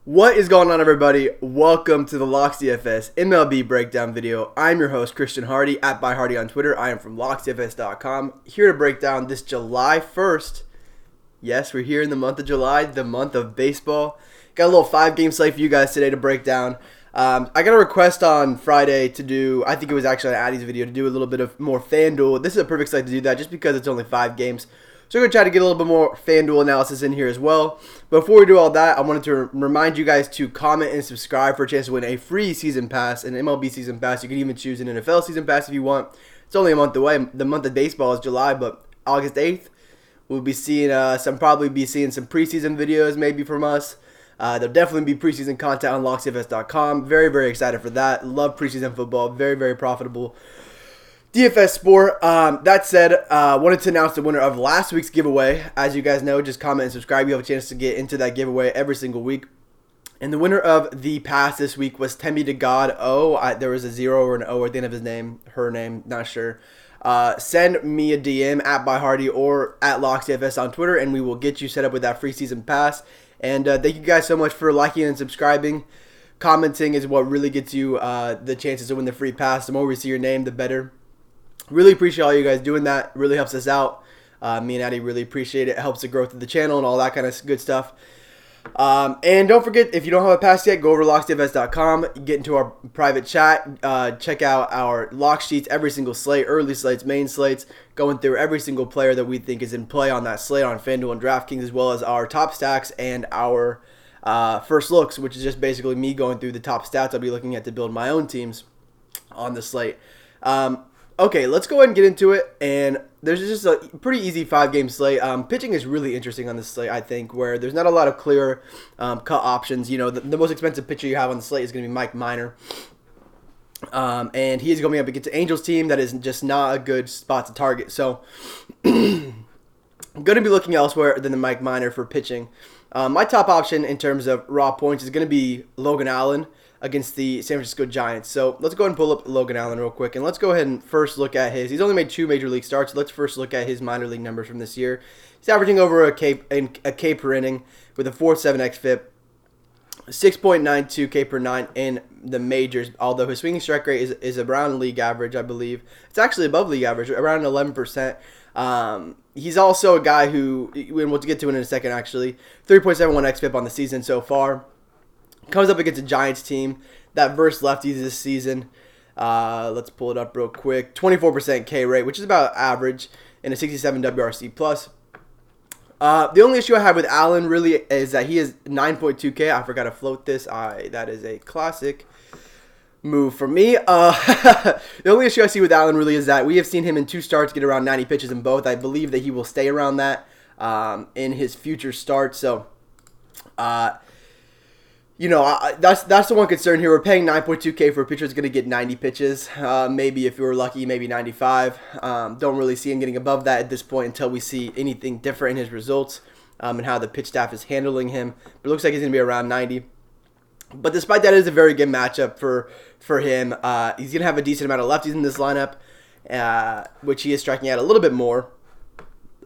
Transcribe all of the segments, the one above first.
What is going on, everybody? Welcome to the Locks DFS MLB breakdown video. I'm your host, Christian Hardy, at ByHardy on Twitter. I am from LocksDFS.com, here to break down this July 1st. Yes, we're here in the month of July, the month of baseball. Got a little 5-game slate for you guys today to break down. I got a request on Friday to do, I think it was actually on Addy's video, to do a little bit of more FanDuel. This is a perfect slate to do that just because it's only 5 games. So we're going to try to get a little bit more FanDuel analysis in here as well. Before we do all that, I wanted to remind you guys to comment and subscribe for a chance to win a free season pass, an MLB season pass. You can even choose an NFL season pass if you want. It's only a month away. The month of baseball is July, but August 8th, we'll be seeing probably seeing some preseason videos maybe from us. There'll definitely be preseason content on LocksDFS.com. Very, very excited for that. Love preseason football. Very, very profitable DFS sport. That said, wanted to announce the winner of last week's giveaway. As you guys know, just comment and subscribe. You have a chance to get into that giveaway every single week. And the winner of the pass this week was Temby to God O. There was a 0 or an O at the end of his name, her name, not sure. Send me a DM at ByHardy or at LocksDFS on Twitter, and we will get you set up with that free season pass. And thank you guys so much for liking and subscribing. Commenting is what really gets you the chances to win the free pass. The more we see your name, the better. Really appreciate all you guys doing that. Really helps us out. Me and Addy really appreciate it. It helps the growth of the channel and all that kind of good stuff. And don't forget, if you don't have a pass yet, go over to locksdfs.com, get into our private chat, check out our lock sheets, every single slate, early slates, main slates, going through every single player that we think is in play on that slate on FanDuel and DraftKings, as well as our top stacks and our first looks, which is just basically me going through the top stats I'll be looking at to build my own teams on the slate. Okay, let's go ahead and get into it, and there's just a pretty easy 5-game slate. Pitching is really interesting on this slate, I think, where there's not a lot of clear cut options. You know, the most expensive pitcher you have on the slate is going to be Mike Minor, and he is going to be up against an Angels team that is just not a good spot to target. So I'm going to be looking elsewhere than the Mike Minor for pitching. My top option in terms of raw points is going to be Logan Allen against the San Francisco Giants. So let's go ahead and pull up Logan Allen real quick, and let's go ahead and first look at he's only made 2 major league starts. Let's first look at his minor league numbers from this year. He's averaging over a K per inning with a 4.7 xFIP, 6.92 K per 9 in the majors, although his swinging strike rate is around league average, I believe. It's actually above league average, around 11%. He's also a guy who, we'll get to it in a second actually, 3.71 xFIP on the season so far. Comes up against a Giants team that versed lefties this season. Let's pull it up real quick. 24% K rate, which is about average, and a 67 WRC plus. The only issue I have with Allen really is that he is 9.2 K. I forgot to float this. That is a classic move for me. The only issue I see with Allen really is that we have seen him in 2 starts get around 90 pitches in both. I believe that he will stay around that in his future starts. So, you know, that's the one concern here. We're paying 9.2K for a pitcher that's going to get 90 pitches. Maybe if we were lucky, maybe 95. Don't really see him getting above that at this point until we see anything different in his results and how the pitch staff is handling him. But it looks like he's going to be around 90. But despite that, it is a very good matchup for him. He's going to have a decent amount of lefties in this lineup, which he is striking out a little bit more.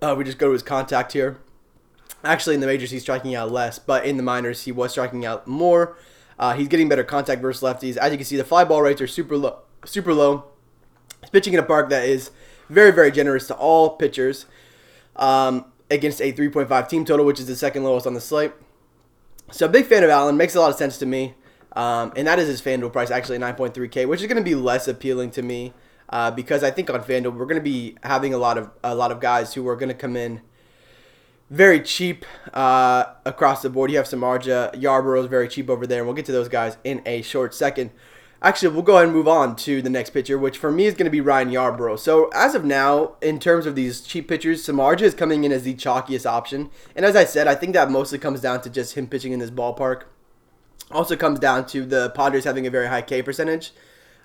We just go to his contact here. Actually, in the majors, he's striking out less, but in the minors, he was striking out more. He's getting better contact versus lefties. As you can see, the fly ball rates are super low. He's pitching in a park that is very, very generous to all pitchers against a 3.5 team total, which is the second lowest on the slate. So, big fan of Allen. Makes a lot of sense to me. And that is his FanDuel price, actually 9.3K, which is going to be less appealing to me because I think on FanDuel, we're going to be having a lot of guys who are going to come in very cheap across the board. You have Samardzija, Yarbrough is very cheap over there, and we'll get to those guys in a short second. Actually, we'll go ahead and move on to the next pitcher, which for me is going to be Ryan Yarbrough. So as of now, in terms of these cheap pitchers, Samardzija is coming in as the chalkiest option. And as I said, I think that mostly comes down to just him pitching in this ballpark. Also comes down to the Padres having a very high K percentage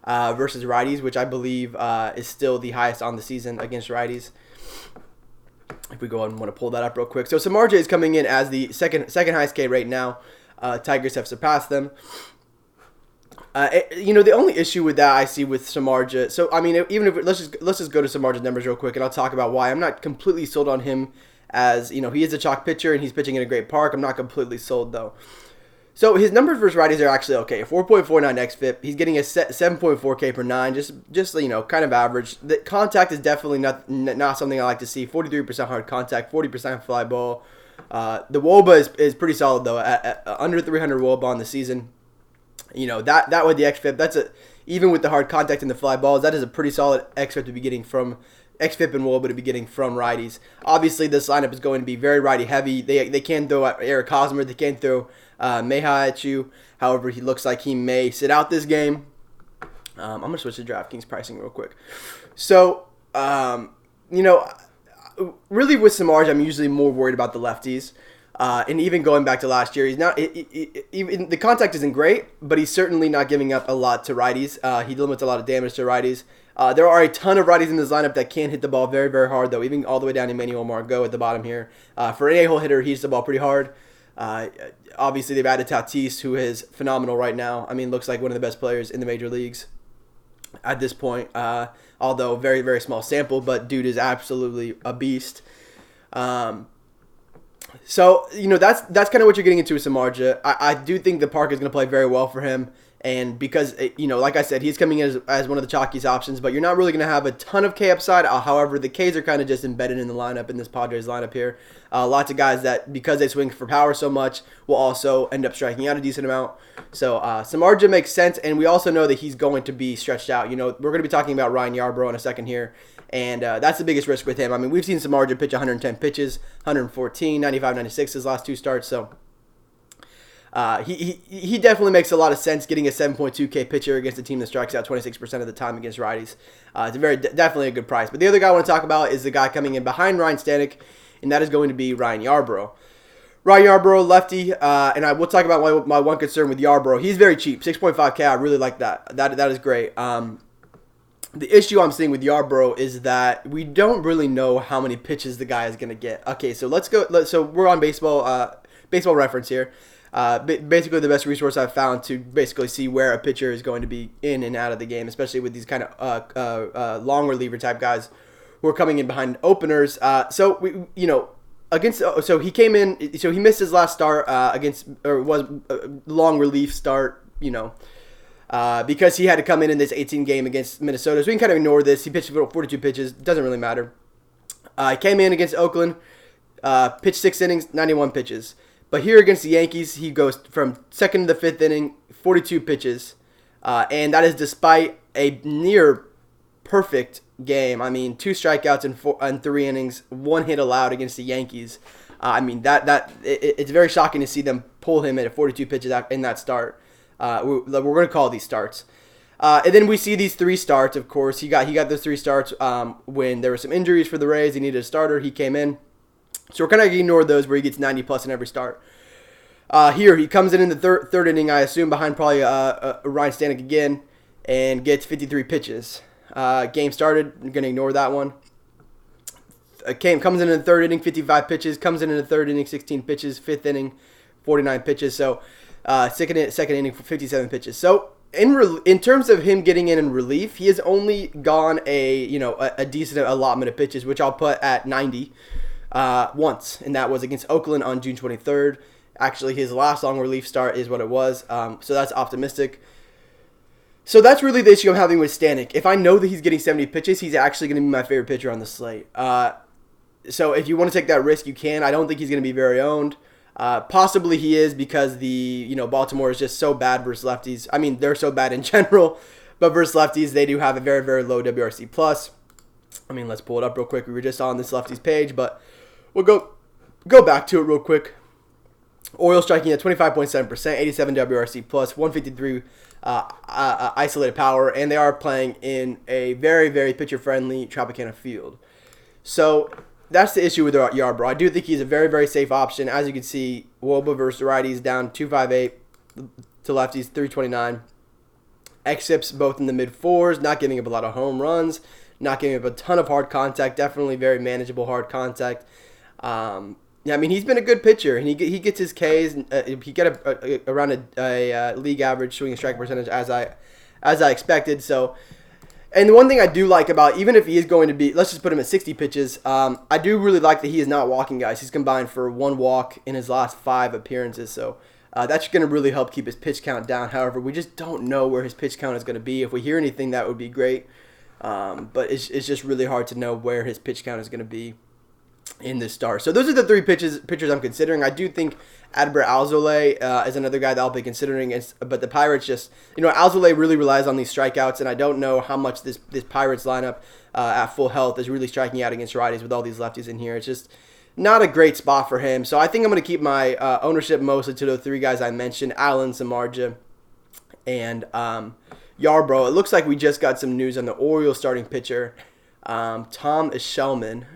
versus righties, which I believe is still the highest on the season against righties. If we go ahead and want to pull that up real quick. So Samardzija is coming in as the second highest K right now. Tigers have surpassed them. You know, the only issue with that I see with Samardzija. So I mean, even if let's just go to Samardzija's numbers real quick, and I'll talk about why I'm not completely sold on him. As you know, he is a chalk pitcher and he's pitching in a great park. I'm not completely sold though. So his numbers versus righties are actually okay. 4.49 xFIP. He's getting a 7.4K per 9, just kind of average. The contact is definitely not something I like to see. 43% hard contact, 40% fly ball. The WOBA is pretty solid though, at under 300 WOBA on the season. That with the xFIP, even with the hard contact and the fly balls, that is a pretty solid xFIP to be getting from xFIP and WOBA to be getting from righties. Obviously, this lineup is going to be very righty heavy. They can throw at Eric Hosmer. They can throw Meha at you. However, he looks like he may sit out this game. I'm going to switch to DraftKings pricing real quick. So, really with Samardzija, I'm usually more worried about the lefties. And even going back to last year, he's not. Even the contact isn't great, but he's certainly not giving up a lot to righties. He limits a lot of damage to righties. There are a ton of righties in this lineup that can hit the ball very, very hard, though, even all the way down to Emmanuel Margot at the bottom here. For an A-hole hitter, he hits the ball pretty hard. Obviously, they've added Tatis, who is phenomenal right now. I mean, looks like one of the best players in the major leagues at this point, although very, very small sample, but dude is absolutely a beast. So, that's kind of what you're getting into with Samardzija. I do think the park is going to play very well for him. And because, like I said, he's coming in as one of the chalkiest options, but you're not really going to have a ton of K upside. However, the Ks are kind of just embedded in the lineup, in this Padres lineup here. Lots of guys that, because they swing for power so much, will also end up striking out a decent amount. So Samardzija makes sense, and we also know that he's going to be stretched out. We're going to be talking about Ryan Yarbrough in a second here. And that's the biggest risk with him. I mean, we've seen Samardzija pitch 110 pitches, 114, 95, 96 his last two starts. So he definitely makes a lot of sense getting a 7.2K pitcher against a team that strikes out 26% of the time against righties. It's definitely a good price. But the other guy I want to talk about is the guy coming in behind Ryan Stanek, and that is going to be Ryan Yarbrough. Ryan Yarbrough, lefty, and I will talk about my one concern with Yarbrough. He's very cheap, 6.5K. I really like that. That is great. The issue I'm seeing with Yarbrough is that we don't really know how many pitches the guy is going to get. Okay, so let's go. So we're on baseball reference here. Basically the best resource I've found to basically see where a pitcher is going to be in and out of the game, especially with these kind of long reliever type guys who are coming in behind openers. So he came in. So he missed his last start was a long relief start. Because he had to come in this 18 game against Minnesota. So we can kind of ignore this. He pitched 42 pitches. Doesn't really matter. He came in against Oakland, pitched 6 innings, 91 pitches. But here against the Yankees, he goes from second to the fifth inning, 42 pitches. And that is despite a near perfect game. I mean, 2 strikeouts in 3 innings, 1 hit allowed against the Yankees. It's very shocking to see them pull him at 42 pitches in that start. We're going to call these starts. And then we see these 3 starts, of course. He got those 3 starts when there were some injuries for the Rays. He needed a starter. He came in. So we're kind of ignoring those where he gets 90 plus in every start. Here, he comes in the third inning, I assume, behind probably Ryan Stanek again, and gets 53 pitches. Game started. I'm going to ignore that one. Comes in the third inning, 55 pitches. Comes in the third inning, 16 pitches. Fifth inning, 49 pitches. So second inning, 57 pitches. So in terms of him getting in relief, he has only gone a decent allotment of pitches, which I'll put at 90 once, and that was against Oakland on June 23rd. Actually, his last long relief start is what it was, so that's optimistic. So that's really the issue I'm having with Stanek. If I know that he's getting 70 pitches, he's actually going to be my favorite pitcher on the slate. So if you want to take that risk, you can. I don't think he's going to be very owned. Possibly he is because Baltimore is just so bad versus lefties. I mean, they're so bad in general, but versus lefties, they do have a very, very low WRC plus. I mean, let's pull it up real quick. We were just on this lefties page, but we'll go back to it real quick. Orioles striking at 25.7%, 87 WRC plus, 153 isolated power, and they are playing in a very, very pitcher-friendly Tropicana field. So that's the issue with Yarbrough. I do think he's a very, very safe option. As you can see, WOBA versus righties down 258 to lefties, 329. xFIPs both in the mid-4s, not giving up a lot of home runs, not giving up a ton of hard contact, definitely very manageable hard contact. Yeah, I mean, he's been a good pitcher, and he gets his Ks. He got around a league average swing and strike percentage as I expected. So, and the one thing I do like about, even if he is going to be, let's just put him at 60 pitches, I do really like that he is not walking guys. He's combined for 1 walk in his last 5 appearances. So That's going to really help keep his pitch count down. However, we just don't know where his pitch count is going to be. If we hear anything, that would be great. But it's just really hard to know where his pitch count is going to be in this start. So those are the three pitchers I'm considering. I do think Adbert Alzolay is another guy that I'll be considering. But the Pirates just, Alzolay really relies on these strikeouts, and I don't know how much this Pirates lineup at full health is really striking out against righties with all these lefties in here. It's just not a great spot for him. So I think I'm going to keep my ownership mostly to the three guys I mentioned, Allen, Samardzija, and Yarbrough. It looks like we just got some news on the Orioles starting pitcher, Tom Eshelman.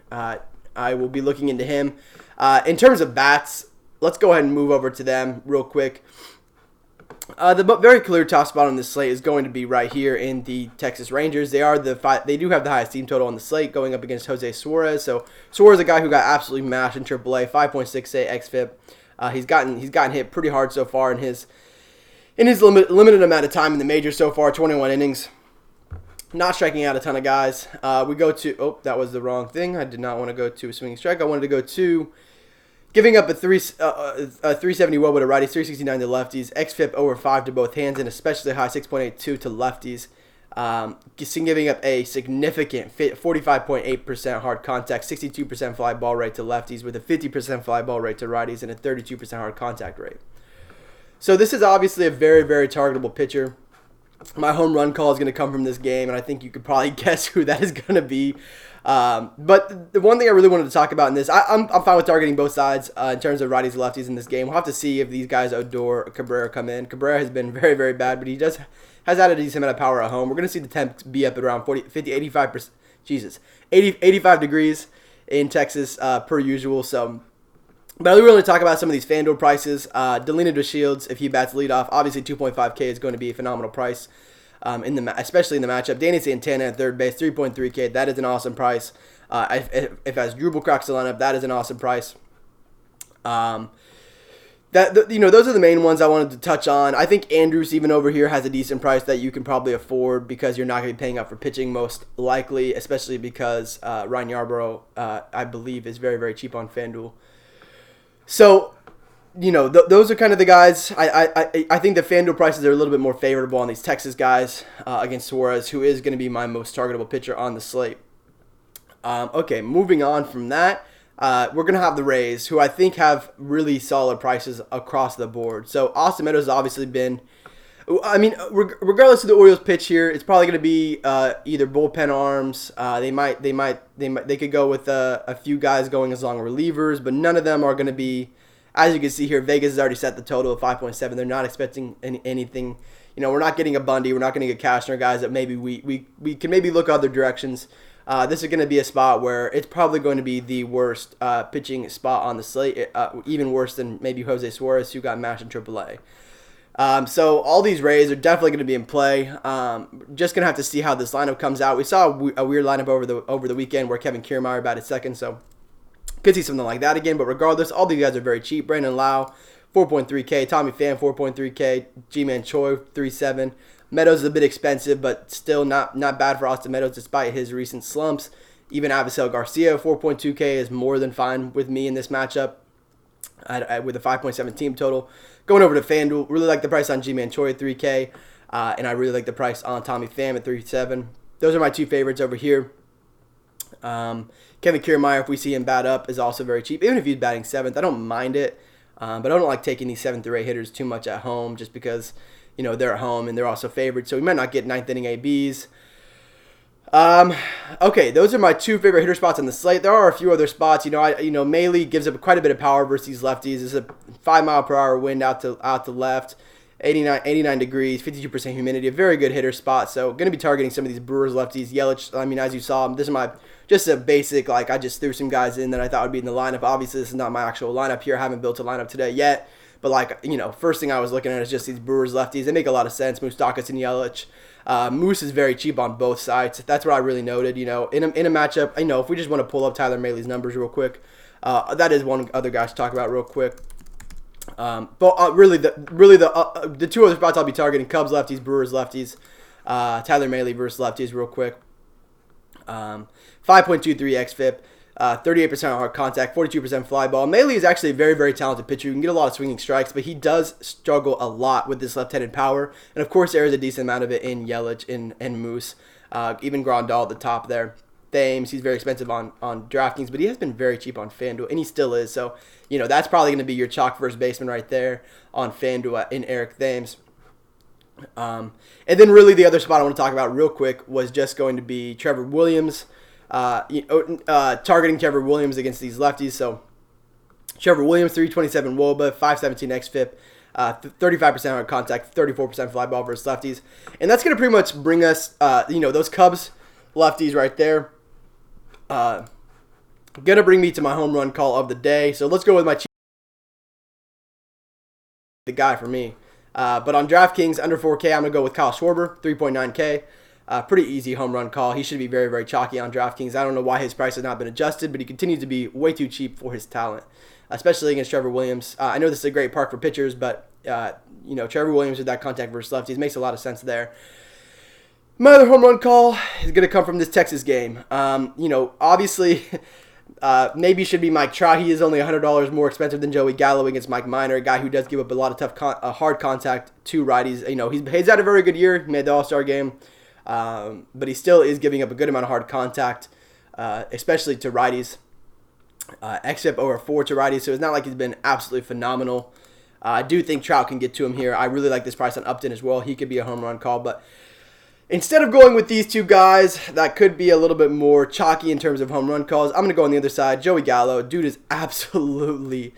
I will be looking into him. In terms of bats, let's go ahead and move over to them real quick. The very clear top spot on this slate is going to be right here in the Texas Rangers. They do have the highest team total on the slate, going up against Jose Suarez. So Suarez is a guy who got absolutely mashed in AAA, 5.68 xFIP. He's gotten hit pretty hard so far in his limited amount of time in the majors so far, 21 innings. Not striking out a ton of guys. We go to, that was the wrong thing. I did not want to go to a swinging strike. I wanted to go to giving up a 370 WOBA to righties, 369 to lefties, xFIP over 5 to both hands, and especially high 6.82 to lefties. Giving up a significant 45.8% hard contact, 62% fly ball rate to lefties with a 50% fly ball rate to righties and a 32% hard contact rate. So this is obviously a very, very targetable pitcher. My home run call is going to come from this game, and I think you could probably guess who that is going to be. But the one thing I really wanted to talk about in this, I'm fine with targeting both sides in terms of righties and lefties in this game. We'll have to see if these guys, Odor or Cabrera, come in. Cabrera has been very, very bad, but he has had a decent amount of power at home. We're going to see the temp be up at around 85 degrees in Texas per usual. So, but I really want to talk about some of these FanDuel prices. Delino DeShields, if he bats leadoff, obviously 2.5K is going to be a phenomenal price, especially in the matchup. Danny Santana at third base, 3.3K. That is an awesome price. If as Drupal cracks the lineup, that is an awesome price. Those are the main ones I wanted to touch on. I think Andrews even over here has a decent price that you can probably afford because you're not going to be paying up for pitching most likely, especially because Ryan Yarbrough, I believe, is very, very cheap on FanDuel. So, those are kind of the guys. I think the FanDuel prices are a little bit more favorable on these Texas guys against Suarez, who is going to be my most targetable pitcher on the slate. Okay, moving on from that, we're going to have the Rays, who I think have really solid prices across the board. So Austin Meadows has obviously been, regardless of the Orioles pitch here, it's probably going to be either bullpen arms. They could go with a few guys going as long relievers, but none of them are going to be, as you can see here, Vegas has already set the total of 5.7. They're not expecting anything. We're not getting a Bundy. We're not going to get Cashner, guys that maybe we can maybe look other directions. This is going to be a spot where it's probably going to be the worst pitching spot on the slate, even worse than maybe Jose Suarez, who got mashed in AAA. So all these Rays are definitely going to be in play. Just going to have to see how this lineup comes out. We saw a weird lineup over the weekend where Kevin Kiermaier batted second, so could see something like that again. But regardless, all these guys are very cheap. Brandon Lau, 4.3K. Tommy Pham, 4.3K. G-Man Choi, 3.7. Meadows is a bit expensive, but still not bad for Austin Meadows despite his recent slumps. Even Avisel Garcia, 4.2K, is more than fine with me in this matchup with a 5.7 team total. Going over to FanDuel, really like the price on G-Man Choi at 3K, and I really like the price on Tommy Pham at 3.7. Those are my two favorites over here. Kevin Kiermaier, if we see him bat up, is also very cheap. Even if he's batting 7th, I don't mind it, but I don't like taking these 7th through 8 hitters too much at home just because they're at home and they're also favored, so we might not get 9th inning ABs. Okay, those are my two favorite hitter spots on the slate. There are a few other spots. Maile gives up quite a bit of power versus these lefties. It's a 5 mile per hour wind out to left, 89 degrees, 52% humidity. A very good hitter spot. So going to be targeting some of these Brewers lefties. Yelich, as you saw, this is just a basic, I just threw some guys in that I thought would be in the lineup. Obviously, this is not my actual lineup here. I haven't built a lineup today yet. But first thing I was looking at is just these Brewers lefties. They make a lot of sense. Moustakas and Yelich. Moose is very cheap on both sides. That's what I really noted. In a matchup, if we just want to pull up Tyler Maile's numbers real quick, that is one other guy to talk about real quick. But really the two other spots I'll be targeting: Cubs lefties, Brewers lefties. Tyler Maile versus lefties real quick. 5.23 xFIP. 38% on hard contact, 42% fly ball. Maley is actually a very, very talented pitcher. You can get a lot of swinging strikes, but he does struggle a lot with this left-handed power. And, of course, there is a decent amount of it in Yelich and Moose, even Grandal at the top there. Thames, he's very expensive on DraftKings, but he has been very cheap on FanDuel, and he still is. So, that's probably going to be your chalk first baseman right there on FanDuel in Eric Thames. And then really the other spot I want to talk about real quick was just going to be Trevor Williams. Targeting Trevor Williams against these lefties. So Trevor Williams, 327 WOBA, 517 xFIP, 35% hard contact, 34% fly ball versus lefties. And that's going to pretty much bring us, those Cubs lefties right there. Going to bring me to my home run call of the day. So let's go with my the guy for me. But on DraftKings, under 4K, I'm going to go with Kyle Schwarber, 3.9K. Pretty easy home run call. He should be very, very chalky on DraftKings. I don't know why his price has not been adjusted, but he continues to be way too cheap for his talent, especially against Trevor Williams. I know this is a great park for pitchers, but, Trevor Williams with that contact versus lefties makes a lot of sense there. My other home run call is going to come from this Texas game. Obviously, maybe should be Mike Trout. He is only $100 more expensive than Joey Gallo against Mike Minor, a guy who does give up a lot of tough, hard contact to righties. He's had a very good year. He made the All-Star game. But he still is giving up a good amount of hard contact, especially to righties. xFIP over 4 to righties, so it's not like he's been absolutely phenomenal. I do think Trout can get to him here. I really like this price on Upton as well. He could be a home run call, but instead of going with these two guys that could be a little bit more chalky in terms of home run calls, I'm going to go on the other side. Joey Gallo, dude is absolutely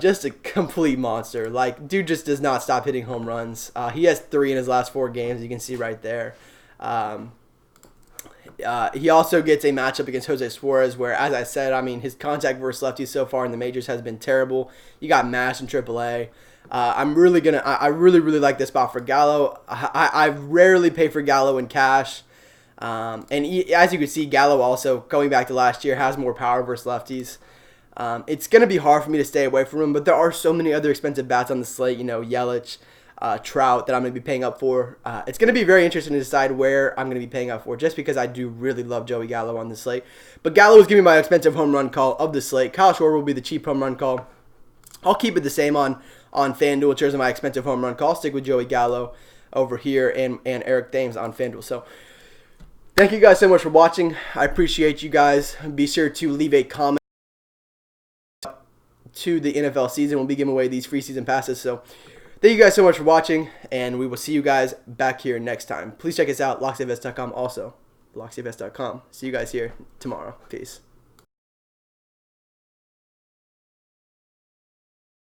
just a complete monster. Like, dude just does not stop hitting home runs. He has 3 in his last 4 games. You can see right there. He also gets a matchup against Jose Suarez where, as I said, his contact versus lefties so far in the majors has been terrible. You got Mash in AAA. I really, really like this spot for Gallo. I rarely pay for Gallo in cash. As you can see, Gallo also, going back to last year, has more power versus lefties. It's going to be hard for me to stay away from him, but there are so many other expensive bats on the slate, Yelich, Trout, that I'm going to be paying up for. It's going to be very interesting to decide where I'm going to be paying up for, just because I do really love Joey Gallo on the slate. But Gallo is giving me my expensive home run call of the slate. Kyle Schwarber will be the cheap home run call. I'll keep it the same on FanDuel in terms of my expensive home run call. I'll stick with Joey Gallo over here and Eric Thames on FanDuel. So thank you guys so much for watching. I appreciate you guys. Be sure to leave a comment to the NFL season. We'll be giving away these free season passes. So thank you guys so much for watching, and we will see you guys back here next time. Please check us out, locksdfs.com also. locksdfs.com. See you guys here tomorrow. Peace.